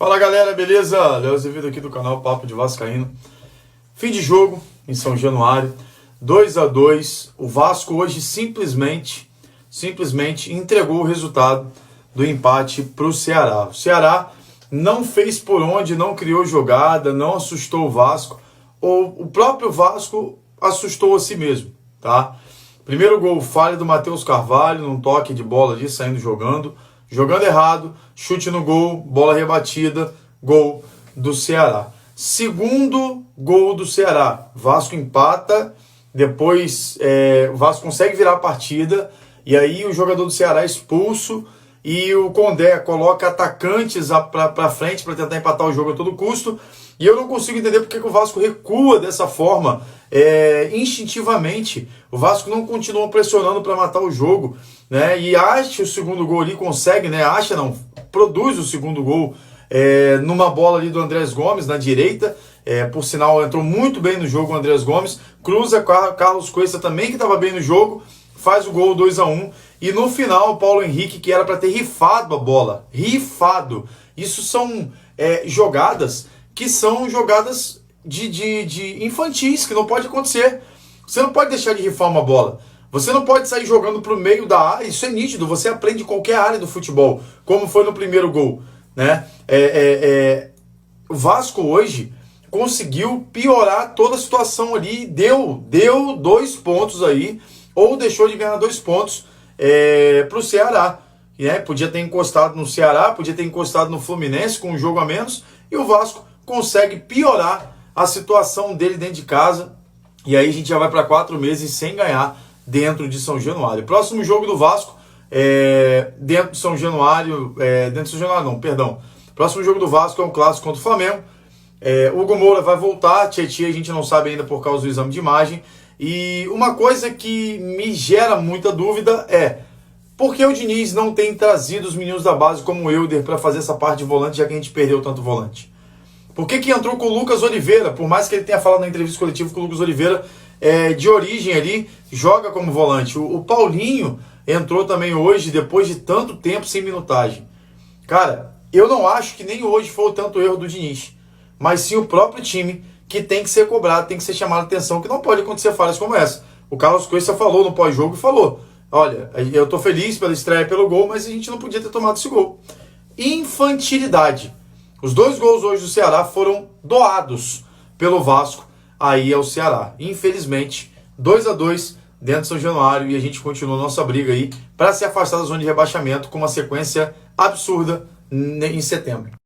Fala galera, beleza? Léo Azevedo aqui do canal Papo de Vascaíno. Fim de jogo em São Januário, 2-2. O Vasco hoje simplesmente entregou o resultado do empate para o Ceará. O Ceará não fez por onde, não criou jogada, não assustou o Vasco, ou o próprio Vasco assustou a si mesmo, tá? Primeiro gol, falha do Matheus Carvalho, num toque de bola ali, saindo jogando errado, chute no gol, bola rebatida, gol do Ceará. Segundo gol do Ceará, Vasco empata, depois o Vasco consegue virar a partida, e aí o jogador do Ceará é expulso, e o Condé coloca atacantes para frente para tentar empatar o jogo a todo custo, e eu não consigo entender porque que o Vasco recua dessa forma, instintivamente. O Vasco não continua pressionando para matar o jogo, né? E acha o segundo gol ali, consegue, né? Produz o segundo gol numa bola ali do Andrés Gomes na direita. Por sinal, entrou muito bem no jogo o Andrés Gomes, cruza Carlos Cuesta também, que estava bem no jogo, faz o gol 2-1, e no final o Paulo Henrique, que era para ter rifado a bola, isso são jogadas que são jogadas de infantis, que não pode acontecer. Você não pode deixar de rifar uma bola, você não pode sair jogando para o meio da área, isso é nítido, você aprende em qualquer área do futebol, como foi no primeiro gol, né? O Vasco hoje conseguiu piorar toda a situação ali, deu 2 pontos aí, ou deixou de ganhar 2 pontos para o Ceará. Podia ter encostado no Ceará, podia ter encostado no Fluminense com um jogo a menos, e o Vasco consegue piorar a situação dele dentro de casa, e aí a gente já vai para 4 meses sem ganhar dentro de São Januário. Próximo jogo do Vasco, dentro de São Januário, próximo jogo do Vasco é um clássico contra o Flamengo. Hugo Moura vai voltar, Tietchan a gente não sabe ainda por causa do exame de imagem. E uma coisa que me gera muita dúvida é por que o Diniz não tem trazido os meninos da base como o Helder para fazer essa parte de volante, já que a gente perdeu tanto volante? Por que entrou com o Lucas Oliveira? Por mais que ele tenha falado na entrevista coletiva que o Lucas Oliveira de origem ali joga como volante. O Paulinho entrou também hoje, depois de tanto tempo sem minutagem. Cara, eu não acho que nem hoje foi o tanto erro do Diniz, mas sim o próprio time, que tem que ser cobrado, tem que ser chamado a atenção, que não pode acontecer falhas como essa. O Carlos Cuesta falou no pós-jogo, olha, eu tô feliz pela estreia, pelo gol, mas a gente não podia ter tomado esse gol. Infantilidade. Os 2 gols hoje do Ceará foram doados pelo Vasco aí ao Ceará. Infelizmente, 2-2 dentro de São Januário, e a gente continua a nossa briga aí para se afastar da zona de rebaixamento com uma sequência absurda em setembro.